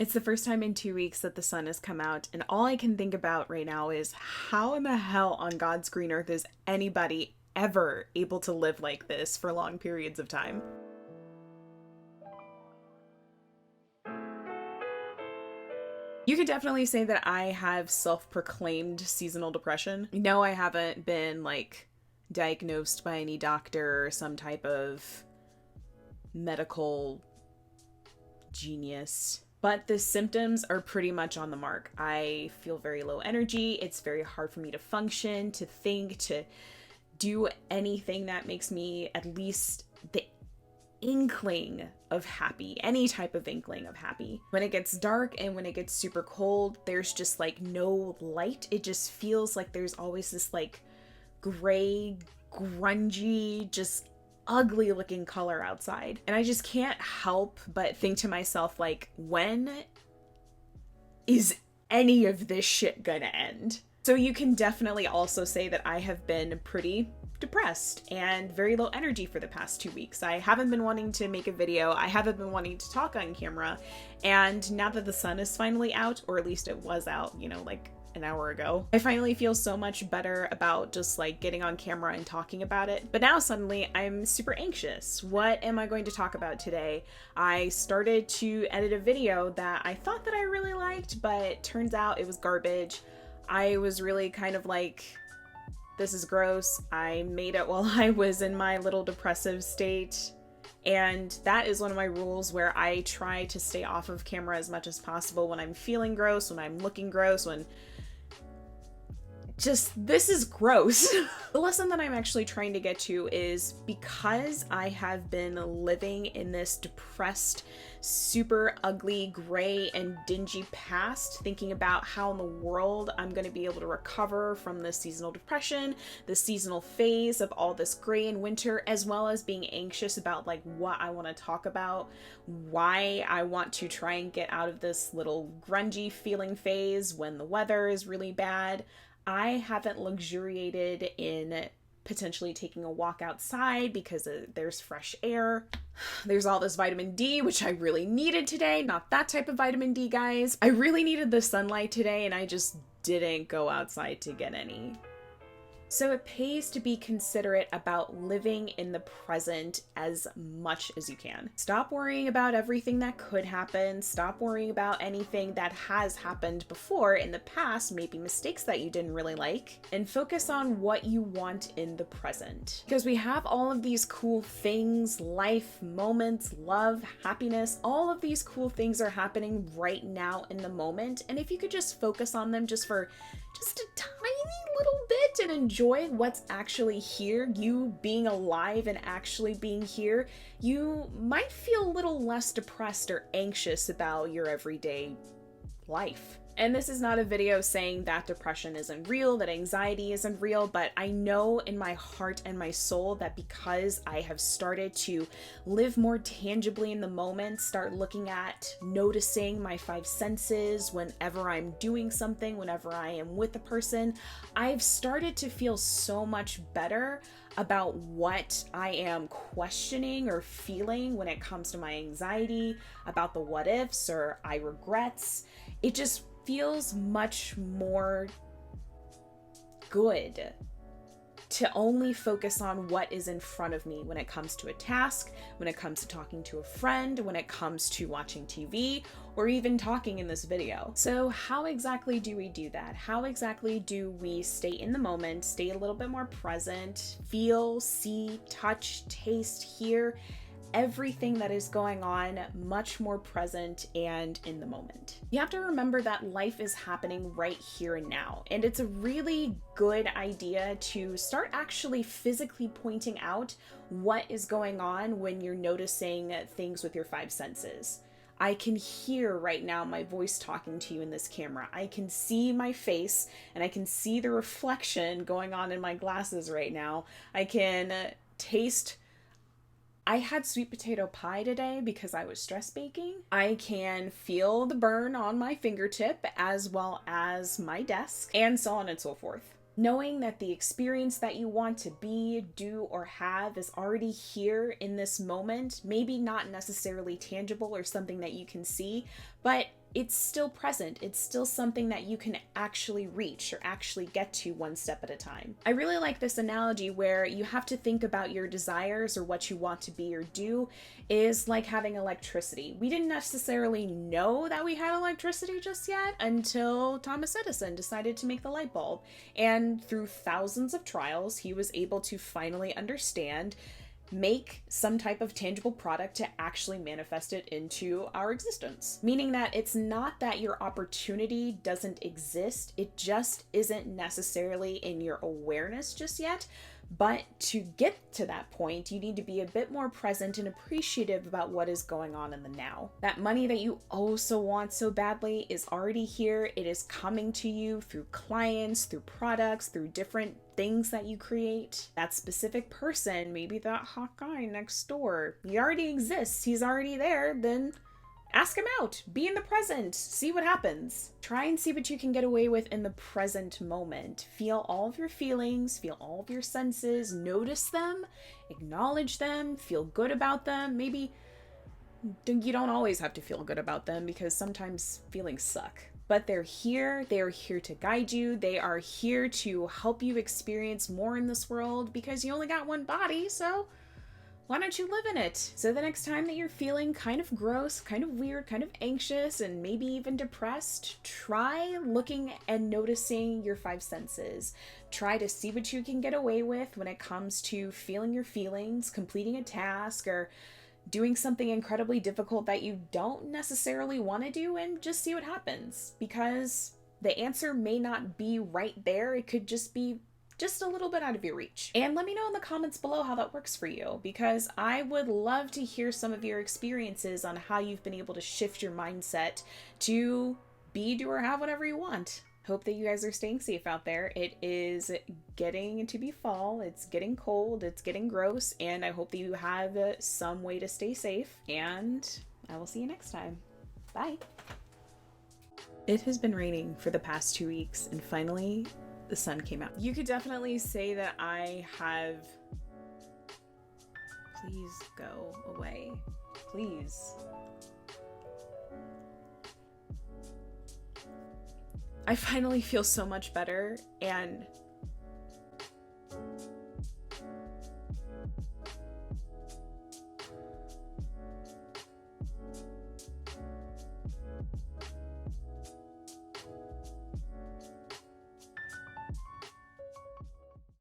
It's the first time in 2 weeks that the sun has come out, and all I can think about right now is how in the hell on God's green earth is anybody ever able to live like this for long periods of time? You could definitely say that I have self-proclaimed seasonal depression. No, I haven't been diagnosed by any doctor or some type of medical genius. But the symptoms are pretty much on the mark. I feel very low energy. It's very hard for me to function, to think, to do anything that makes me at least the inkling of happy, any type of inkling of happy. When it gets dark and when it gets super cold, there's just no light. It just feels like there's always this gray, grungy, just ugly looking color outside. And I just can't help but think to myself, when is any of this shit gonna end? So you can definitely also say that I have been pretty depressed and very low energy for the past 2 weeks. I haven't been wanting to make a video. I haven't been wanting to talk on camera. And now that the sun is finally out, or at least it was out, an hour ago, I finally feel so much better about just getting on camera and talking about it. But now suddenly I'm super anxious. What am I going to talk about today? I started to edit a video that I thought that I really liked, but turns out it was garbage. I was really kind of this is gross. I made it while I was in my little depressive state. And that is one of my rules, where I try to stay off of camera as much as possible when I'm feeling gross, when I'm looking gross, when this is gross. The lesson that I'm actually trying to get to is, because I have been living in this depressed, super ugly, gray, and dingy past, thinking about how in the world I'm going to be able to recover from this seasonal depression, the seasonal phase of all this gray and winter, as well as being anxious about what I want to talk about, why I want to try and get out of this little grungy feeling phase when the weather is really bad. I haven't luxuriated in potentially taking a walk outside because there's fresh air. There's all this vitamin D, which I really needed today. Not that type of vitamin D, guys. I really needed the sunlight today, and I just didn't go outside to get any. So it pays to be considerate about living in the present as much as you can. Stop worrying about everything that could happen. Stop worrying about anything that has happened before in the past, maybe mistakes that you didn't really like, and focus on what you want in the present. Because we have all of these cool things, life, moments, love, happiness, all of these cool things are happening right now in the moment. And if you could just focus on them just a tiny little bit and enjoy what's actually here, you being alive and actually being here, you might feel a little less depressed or anxious about your everyday life. And this is not a video saying that depression isn't real, that anxiety isn't real, but I know in my heart and my soul that because I have started to live more tangibly in the moment, start looking at, noticing my five senses whenever I'm doing something, whenever I am with a person, I've started to feel so much better about what I am questioning or feeling when it comes to my anxiety, about the what ifs or I regrets. It just feels much more good to only focus on what is in front of me when it comes to a task, when it comes to talking to a friend, when it comes to watching TV, or even talking in this video. So how exactly do we do that? How exactly do we stay in the moment, stay a little bit more present, feel, see, touch, taste, hear everything that is going on much more present and in the moment? You have to remember that life is happening right here and now, and it's a really good idea to start actually physically pointing out what is going on when you're noticing things with your five senses. I can hear right now my voice talking to you in this camera. I can see my face, and I can see the reflection going on in my glasses right now. I can taste. I had sweet potato pie today because I was stress baking. I can feel the burn on my fingertip as well as my desk, and so on and so forth. Knowing that the experience that you want to be, do, or have is already here in this moment, maybe not necessarily tangible or something that you can see, but it's still present. It's still something that you can actually reach or actually get to one step at a time. I really like this analogy where you have to think about your desires or what you want to be or do is like having electricity. We didn't necessarily know that we had electricity just yet until Thomas Edison decided to make the light bulb. And through thousands of trials, he was able to finally understand, make some type of tangible product to actually manifest it into our existence. Meaning that it's not that your opportunity doesn't exist, it just isn't necessarily in your awareness just yet. But to get to that point, you need to be a bit more present and appreciative about what is going on in the now. That money that you also want so badly is already here. It is coming to you through clients, through products, through different things that you create. That specific person, maybe that hot guy next door, he already exists. He's already there. Then ask him out. Be in the present. See what happens. Try and see what you can get away with in the present moment. Feel all of your feelings, feel all of your senses, notice them, acknowledge them, feel good about them. Maybe you don't always have to feel good about them because sometimes feelings suck. But they're here. They are here to guide you. They are here to help you experience more in this world because you only got one body, so why don't you live in it? So the next time that you're feeling kind of gross, kind of weird, kind of anxious, and maybe even depressed, try looking and noticing your five senses. Try to see what you can get away with when it comes to feeling your feelings, completing a task, or doing something incredibly difficult that you don't necessarily want to do, and just see what happens. Because the answer may not be right there. It could just be just a little bit out of your reach. And let me know in the comments below how that works for you, because I would love to hear some of your experiences on how you've been able to shift your mindset to be, do, or have whatever you want. Hope that you guys are staying safe out there. It is getting to be fall. It's getting cold. It's getting gross. And I hope that you have some way to stay safe. And I will see you next time. Bye. It has been raining for the past 2 weeks, and finally the sun came out. You could definitely say that I have... Please go away. Please. I finally feel so much better, and